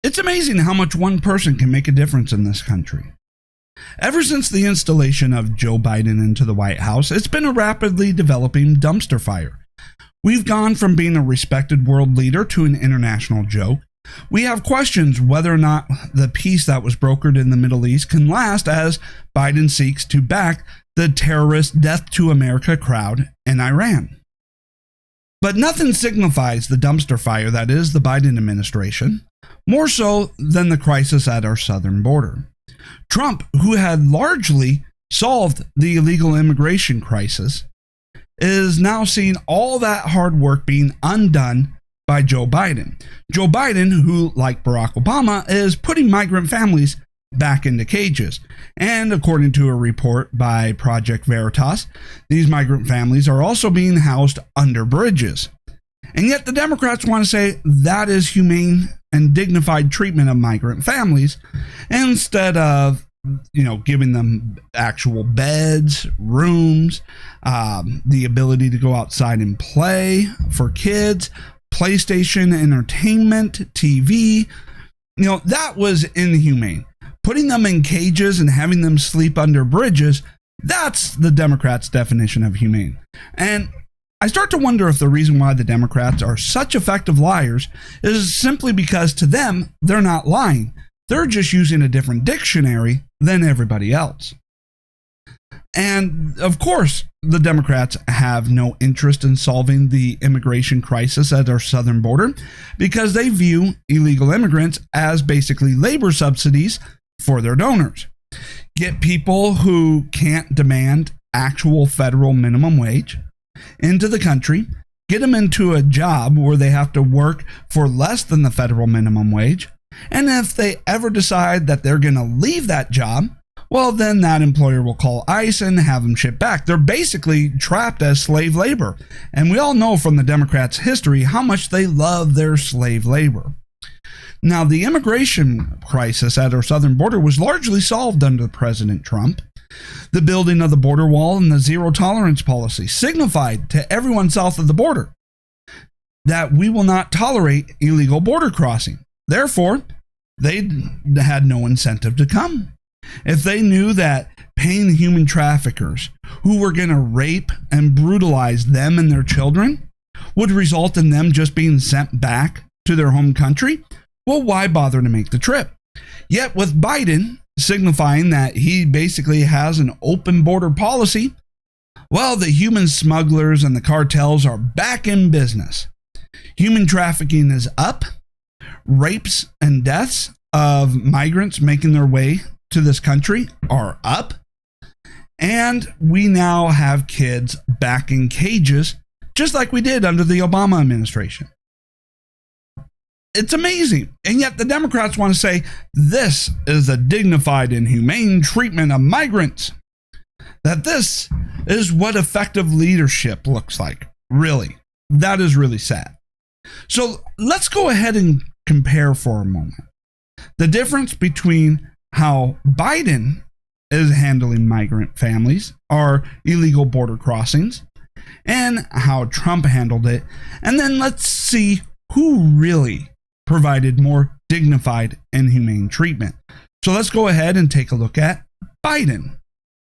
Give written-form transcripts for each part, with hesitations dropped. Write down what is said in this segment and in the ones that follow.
It's amazing how much one person can make a difference in this country. Ever since the installation of Joe Biden into the White House, it's been a rapidly developing dumpster fire. We've gone from being a respected world leader to an international joke. We have questions whether or not the peace that was brokered in the Middle East can last as Biden seeks to back the terrorist Death to America crowd in Iran. But nothing signifies the dumpster fire that is the Biden administration, more so than the crisis at our southern border. Trump, who had largely solved the illegal immigration crisis, is now seeing all that hard work being undone by Joe Biden. Joe Biden, who, like Barack Obama, is putting migrant families back into cages. And according to a report by Project Veritas, these migrant families are also being housed under bridges. And yet the Democrats want to say that is humane and dignified treatment of migrant families instead of giving them actual beds, rooms, the ability to go outside and play for kids, PlayStation, entertainment, TV. That was inhumane. Putting them in cages and having them sleep under bridges, that's the Democrats' definition of humane. And I start to wonder if the reason why the Democrats are such effective liars is simply because to them, they're not lying. They're just using a different dictionary than everybody else. And of course, the Democrats have no interest in solving the immigration crisis at our southern border because they view illegal immigrants as basically labor subsidies for their donors. Get people who can't demand actual federal minimum wage into the country, get them into a job where they have to work for less than the federal minimum wage. And if they ever decide that they're going to leave that job, well, then that employer will call ICE and have them shipped back. They're basically trapped as slave labor. And we all know from the Democrats' history how much they love their slave labor. Now, the immigration crisis at our southern border was largely solved under President Trump. The building of the border wall and the zero tolerance policy signified to everyone south of the border that we will not tolerate illegal border crossing. Therefore, they had no incentive to come. If they knew that paying human traffickers who were going to rape and brutalize them and their children would result in them just being sent back to their home country, well, why bother to make the trip? Yet with Biden signifying that he basically has an open border policy, well, the human smugglers and the cartels are back in business. Human trafficking is up. Rapes and deaths of migrants making their way to this country are up. And we now have kids back in cages, just like we did under the Obama administration. It's amazing. And yet the Democrats want to say this is a dignified and humane treatment of migrants. That this is what effective leadership looks like. Really. That is really sad. So let's go ahead and compare for a moment the difference between how Biden is handling migrant families, or illegal border crossings, and how Trump handled it. And then let's see who really provided more dignified and humane treatment. So let's go ahead and take a look at Biden.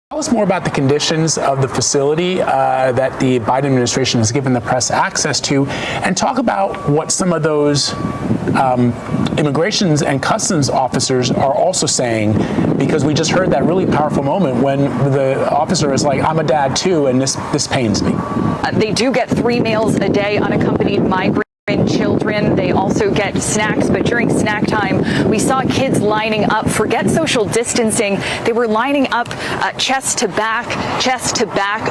Tell us more about the conditions of the facility that the Biden administration has given the press access to, and talk about what some of those immigrations and customs officers are also saying, because we just heard that really powerful moment when the officer is like, I'm a dad too, and this pains me. They do get 3 meals a day, unaccompanied migrant children. They also get snacks, but during snack time, we saw kids lining up. Forget social distancing. They were lining up chest to back,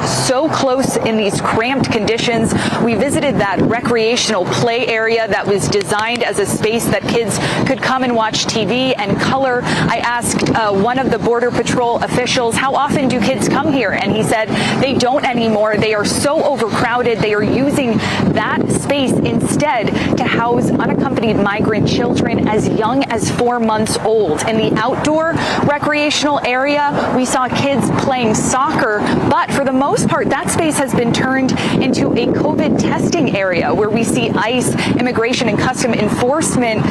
so close in these cramped conditions. We visited that recreational play area that was designed as a space that kids could come and watch TV and color. I asked one of the Border Patrol officials, how often do kids come here? And he said they don't anymore. They are so overcrowded. They are using that space space instead to house unaccompanied migrant children as young as 4 months old. In the outdoor recreational area, we saw kids playing soccer, but for the most part, that space has been turned into a COVID testing area where we see ICE, Immigration and Custom Enforcement,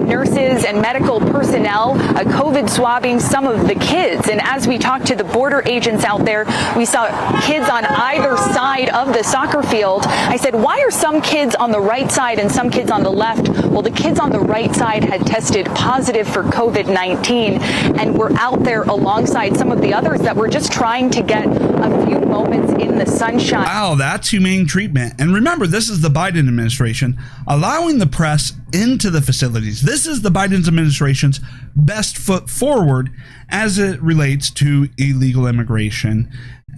nurses and medical personnel COVID swabbing some of the kids. And as we talked to the border agents out there, we saw kids on either side of the soccer field. I said, why are some kids on the right side and some kids on the left? Well, the kids on the right side had tested positive for COVID-19 and were out there alongside some of the others that were just trying to get a few moments in the sunshine. Wow, that's humane treatment. And remember, this is the Biden administration allowing the press into the facilities. This is the Biden administration's best foot forward as it relates to illegal immigration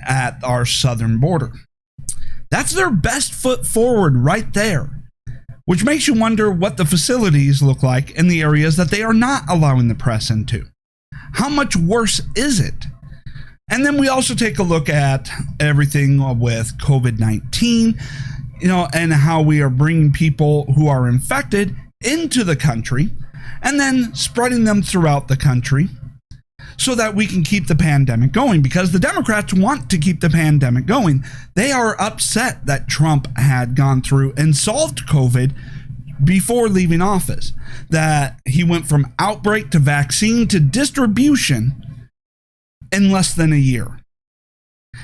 at our southern border. That's their best foot forward right there, which makes you wonder what the facilities look like in the areas that they are not allowing the press into. How much worse is it? And then we also take a look at everything with COVID-19, and how we are bringing people who are infected into the country and then spreading them throughout the country so that we can keep the pandemic going, because the Democrats want to keep the pandemic going. They are upset that Trump had gone through and solved COVID before leaving office, that he went from outbreak to vaccine to distribution in less than a year.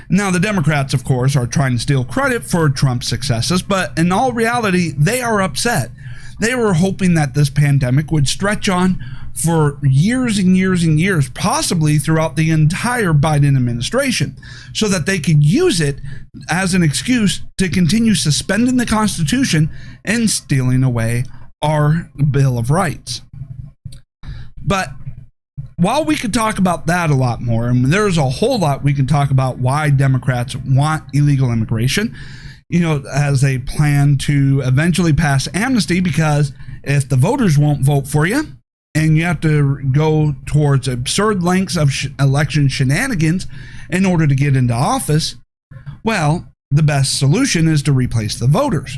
Now, the Democrats, of course, are trying to steal credit for Trump's successes, but in all reality, they are upset. They were hoping that this pandemic would stretch on for years and years and years, possibly throughout the entire Biden administration, so that they could use it as an excuse to continue suspending the Constitution and stealing away our Bill of Rights. But while we could talk about that a lot more, and there's a whole lot we can talk about why Democrats want illegal immigration, as they plan to eventually pass amnesty, because if the voters won't vote for you and you have to go towards absurd lengths of election shenanigans in order to get into office, well, the best solution is to replace the voters.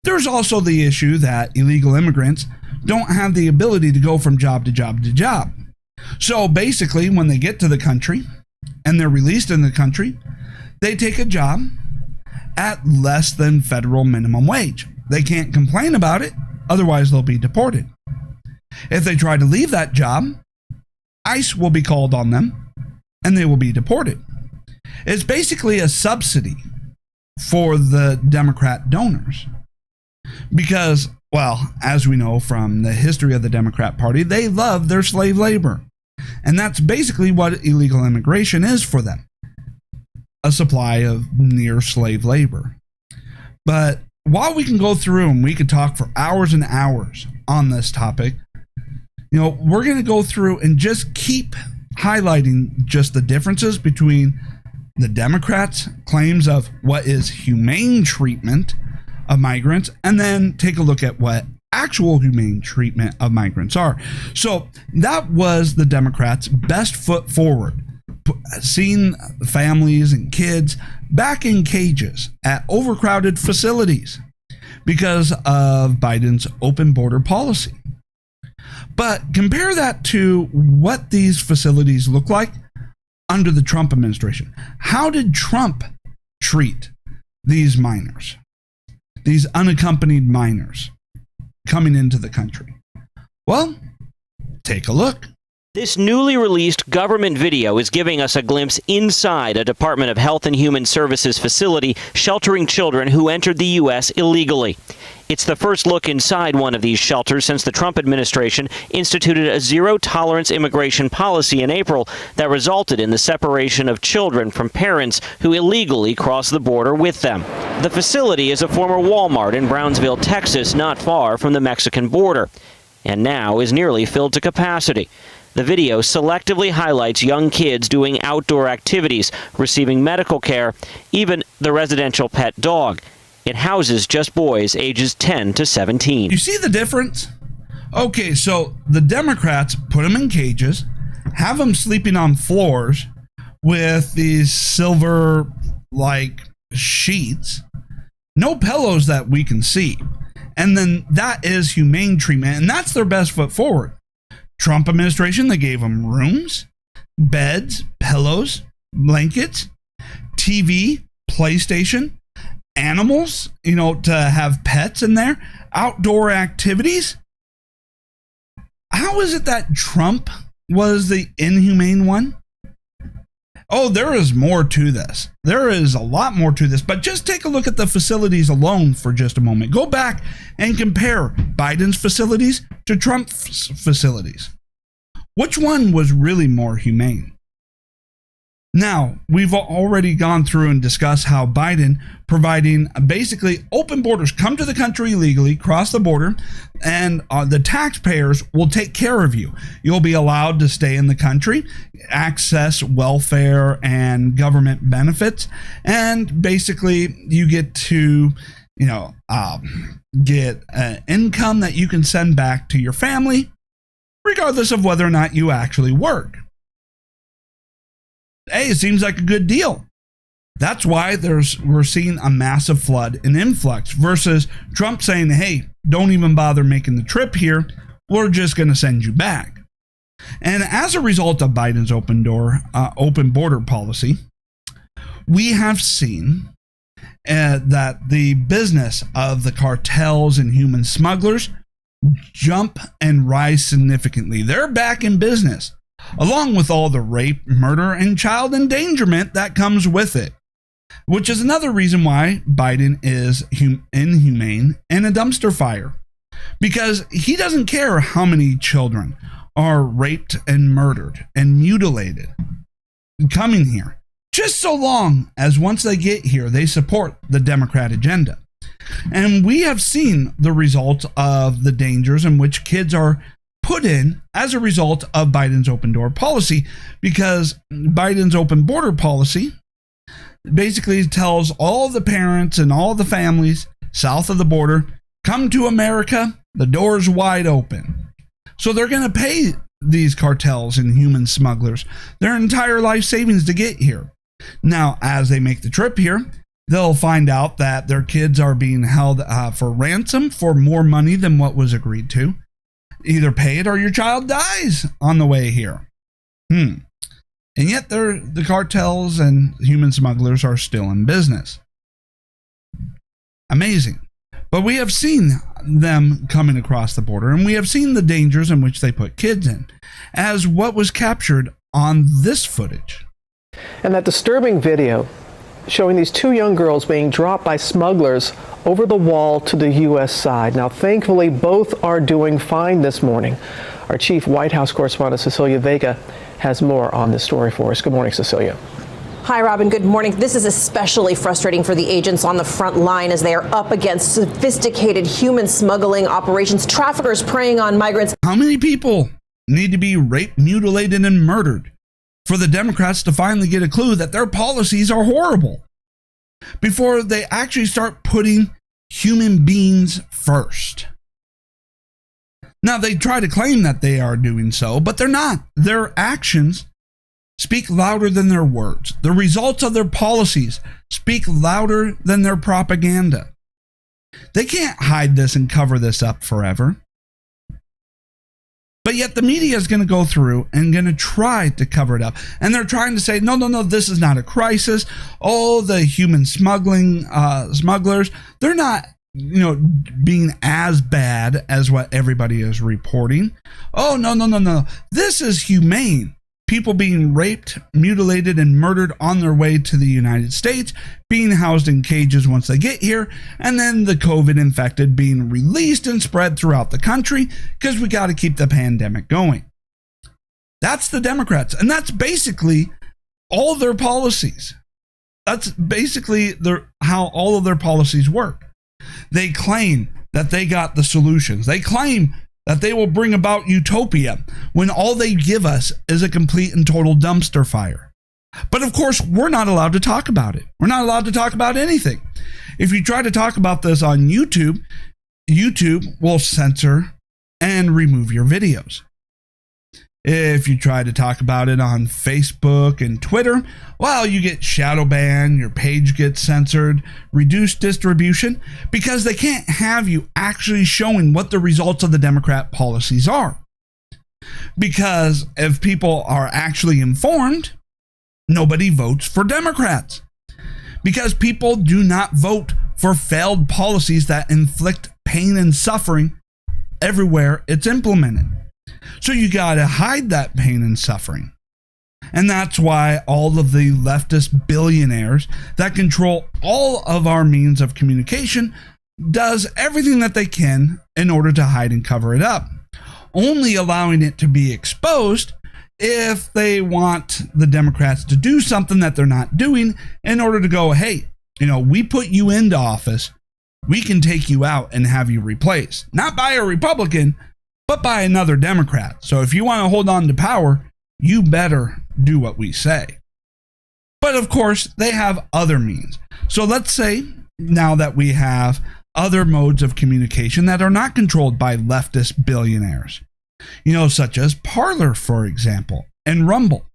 There's also the issue that illegal immigrants don't have the ability to go from job to job to job. So basically, when they get to the country and they're released in the country, they take a job at less than federal minimum wage. They can't complain about it, otherwise they'll be deported. If they try to leave that job, ICE will be called on them and they will be deported. It's basically a subsidy for the Democrat donors because, well, as we know from the history of the Democrat Party, they love their slave labor. And that's basically what illegal immigration is for them, a supply of near slave labor. But while we can go through and we could talk for hours and hours on this topic, we're going to go through and just keep highlighting just the differences between the Democrats' claims of what is humane treatment of migrants, and then take a look at what actual humane treatment of migrants are. So that was the Democrats' best foot forward, seeing families and kids back in cages at overcrowded facilities because of Biden's open border policy. But compare that to what these facilities look like under the Trump administration. How did Trump treat these minors, these unaccompanied minors coming into the country? Well, take a look. This newly released government video is giving us a glimpse inside a Department of Health and Human Services facility sheltering children who entered the U.S. illegally. It's the first look inside one of these shelters since the Trump administration instituted a zero-tolerance immigration policy in April that resulted in the separation of children from parents who illegally cross the border with them. The facility is a former Walmart in Brownsville, Texas, not far from the Mexican border, and now is nearly filled to capacity. The video selectively highlights young kids doing outdoor activities, receiving medical care, even the residential pet dog. It houses just boys ages 10 to 17. You see the difference? Okay, so the Democrats put them in cages, have them sleeping on floors with these silver-like sheets, No pillows that we can see. And then that is humane treatment, and that's their best foot forward. Trump administration, they gave them rooms, beds, pillows, blankets, TV, PlayStation, animals, to have pets in there, outdoor activities. How is it that Trump was the inhumane one? Oh, there is more to this. There is a lot more to this, but just take a look at the facilities alone for just a moment. Go back and compare Biden's facilities to Trump's facilities. Which one was really more humane? Now, we've already gone through and discussed how Biden providing basically open borders, come to the country legally, cross the border, and the taxpayers will take care of you. You'll be allowed to stay in the country, access welfare and government benefits, and basically you get to, get an income that you can send back to your family, regardless of whether or not you actually work. Hey, it seems like a good deal. That's why we're seeing a massive flood and influx versus Trump saying, hey, don't even bother making the trip here. We're just going to send you back. And as a result of Biden's open border policy, we have seen that the business of the cartels and human smugglers jump and rise significantly. They're back in business, along with all the rape, murder, and child endangerment that comes with it, which is another reason why Biden is inhumane and a dumpster fire, because he doesn't care how many children are raped and murdered and mutilated coming here, just so long as once they get here, they support the Democrat agenda. And we have seen the results of the dangers in which kids are put in as a result of Biden's open door policy, because Biden's open border policy basically tells all the parents and all the families south of the border, come to America, the door's wide open. So they're going to pay these cartels and human smugglers their entire life savings to get here. Now, as they make the trip here, they'll find out that their kids are being held for ransom for more money than what was agreed to. Either pay it or your child dies on the way here. And yet the cartels and human smugglers are still in business. Amazing. But we have seen them coming across the border, and we have seen the dangers in which they put kids in, as what was captured on this footage. And that disturbing video showing these two young girls being dropped by smugglers over the wall to the U.S. side. Now, thankfully, both are doing fine this morning. Our chief White House correspondent, Cecilia Vega, has more on this story for us. Good morning, Cecilia. Hi, Robin. Good morning. This is especially frustrating for the agents on the front line as they are up against sophisticated human smuggling operations, traffickers preying on migrants. How many people need to be raped, mutilated, and murdered for the Democrats to finally get a clue that their policies are horrible before they actually start putting human beings first? Now, they try to claim that they are doing so, but they're not. Their actions speak louder than their words. The results of their policies speak louder than their propaganda. They can't hide this and cover this up forever. But yet the media is going to go through and going to try to cover it up. And they're trying to say, no, this is not a crisis. Oh, the human smugglers, they're not, being as bad as what everybody is reporting. Oh, no. This is humane. People being raped, mutilated, and murdered on their way to the United States, being housed in cages once they get here, and then the COVID infected being released and spread throughout the country because we got to keep the pandemic going. That's the Democrats, and that's basically all their policies. That's basically how all of their policies work. They claim that they got the solutions. They claim that they will bring about utopia when all they give us is a complete and total dumpster fire. But of course, we're not allowed to talk about it. We're not allowed to talk about anything. If you try to talk about this on YouTube, YouTube will censor and remove your videos. If you try to talk about it on Facebook and Twitter, well, you get shadow banned, your page gets censored, reduced distribution, because they can't have you actually showing what the results of the Democrat policies are. Because if people are actually informed, nobody votes for Democrats. Because people do not vote for failed policies that inflict pain and suffering everywhere it's implemented. So you got to hide that pain and suffering. And that's why all of the leftist billionaires that control all of our means of communication does everything that they can in order to hide and cover it up, only allowing it to be exposed if they want the Democrats to do something that they're not doing in order to go, hey, we put you into office, we can take you out and have you replaced, not by a Republican, but by another Democrat. So if you want to hold on to power, you better do what we say. But of course, they have other means. So let's say now that we have other modes of communication that are not controlled by leftist billionaires, such as Parler, for example, and Rumble.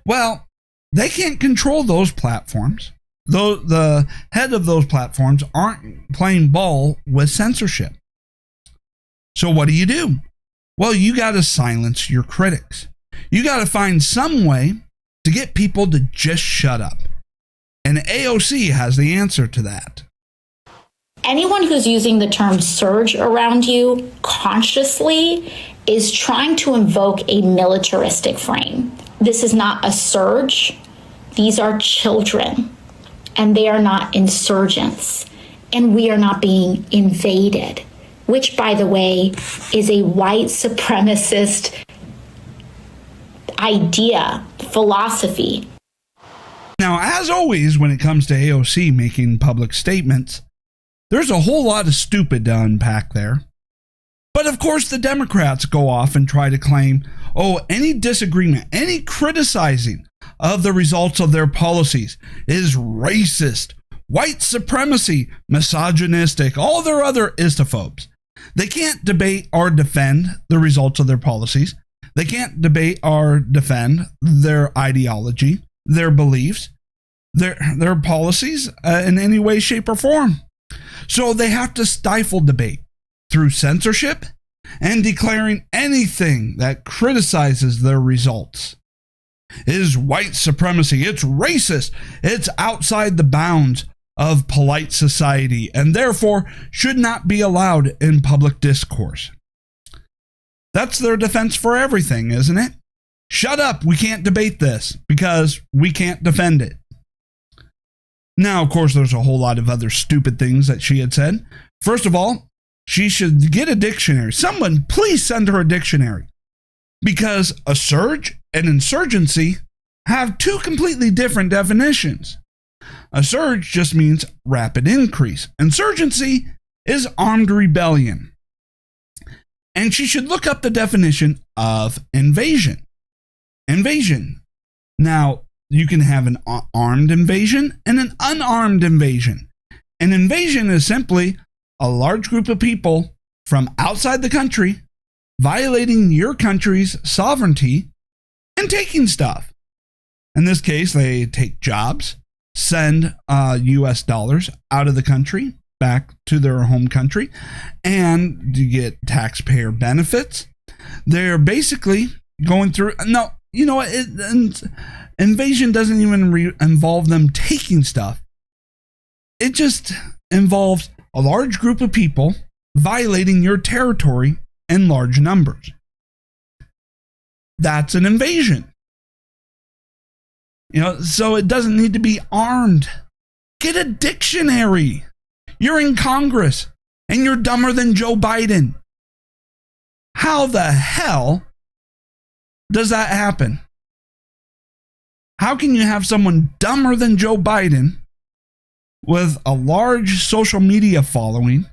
Well, they can't control those platforms. Though the head of those platforms aren't playing ball with censorship. So what do? Well, you got to silence your critics. You got to find some way to get people to just shut up. And AOC has the answer to that. Anyone who's using the term surge around you consciously is trying to invoke a militaristic frame. This is not a surge. These are children, and they are not insurgents, and we are not being invaded, which, by the way, is a white supremacist idea, philosophy. Now, as always, when it comes to AOC making public statements, there's a whole lot of stupid to unpack there. But of course, the Democrats go off and try to claim, any disagreement, any criticizing of the results of their policies is racist, white supremacy, misogynistic, all their other istophobes. They can't debate or defend the results of their policies. They can't debate or defend their ideology, their beliefs, their policies in any way, shape, or form. So they have to stifle debate through censorship and declaring anything that criticizes their results is white supremacy. It's racist. It's outside the bounds of polite society and therefore should not be allowed in public discourse. That's their defense for everything, isn't it? Shut up. We can't debate this because we can't defend it. Now, of course, there's a whole lot of other stupid things that she had said. First of all, she should get a dictionary. Someone please send her a dictionary. Because a surge and insurgency have two completely different definitions. A surge just means rapid increase. Insurgency is armed rebellion. And she should look up the definition of invasion. Invasion. Now, you can have an armed invasion and an unarmed invasion. An invasion is simply a large group of people from outside the country violating your country's sovereignty and taking stuff. In this case, they take jobs, send US dollars out of the country back to their home country, and you get taxpayer benefits. They're basically going through, no, you know what, invasion doesn't even involve them taking stuff. It just involves a large group of people violating your territory in large numbers. That's an invasion. So it doesn't need to be armed. Get a dictionary. You're in Congress and you're dumber than Joe Biden. How the hell does that happen? How can you have someone dumber than Joe Biden with a large social media following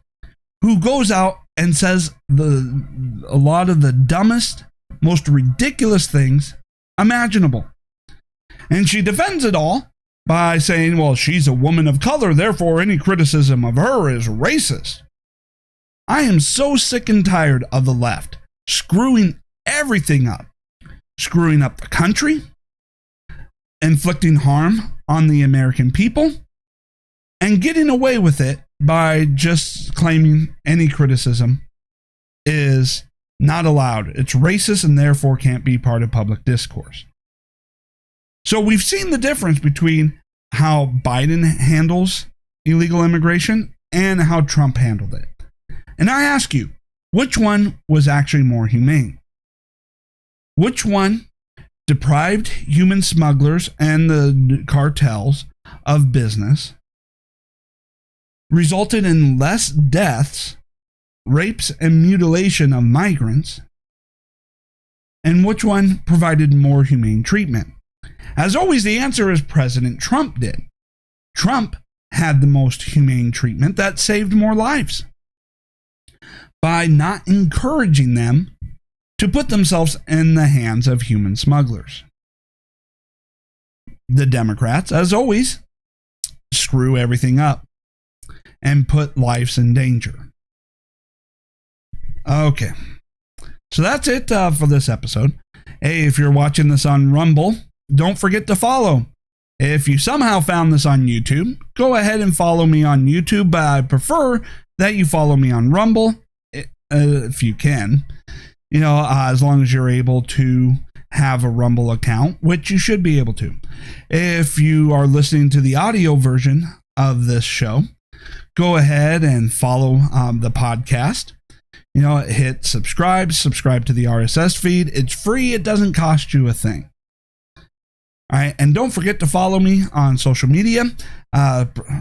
who goes out and says a lot of the dumbest, most ridiculous things imaginable? And she defends it all by saying, well, she's a woman of color, therefore any criticism of her is racist. I am so sick and tired of the left screwing everything up, screwing up the country, inflicting harm on the American people, and getting away with it by just claiming any criticism is not allowed. It's racist and therefore can't be part of public discourse. So we've seen the difference between how Biden handles illegal immigration and how Trump handled it. And I ask you, which one was actually more humane? Which one deprived human smugglers and the cartels of business, resulted in less deaths, rapes, and mutilation of migrants, and which one provided more humane treatment? As always, the answer is President Trump did. Trump had the most humane treatment that saved more lives by not encouraging them to put themselves in the hands of human smugglers. The Democrats, as always, screw everything up and put lives in danger. Okay, so that's it for this episode. Hey, if you're watching this on Rumble, don't forget to follow. If you somehow found this on YouTube, go ahead and follow me on YouTube, but I prefer that you follow me on Rumble if you can. You know, as long as you're able to have a Rumble account, which you should be able to. If you are listening to the audio version of this show, go ahead and follow the podcast. You know, hit subscribe to the RSS feed. It's free. It doesn't cost you a thing. All right. And don't forget to follow me on social media,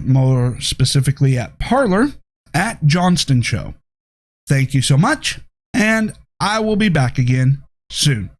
more specifically at Parler, at Johnston Show. Thank you so much. And I will be back again soon.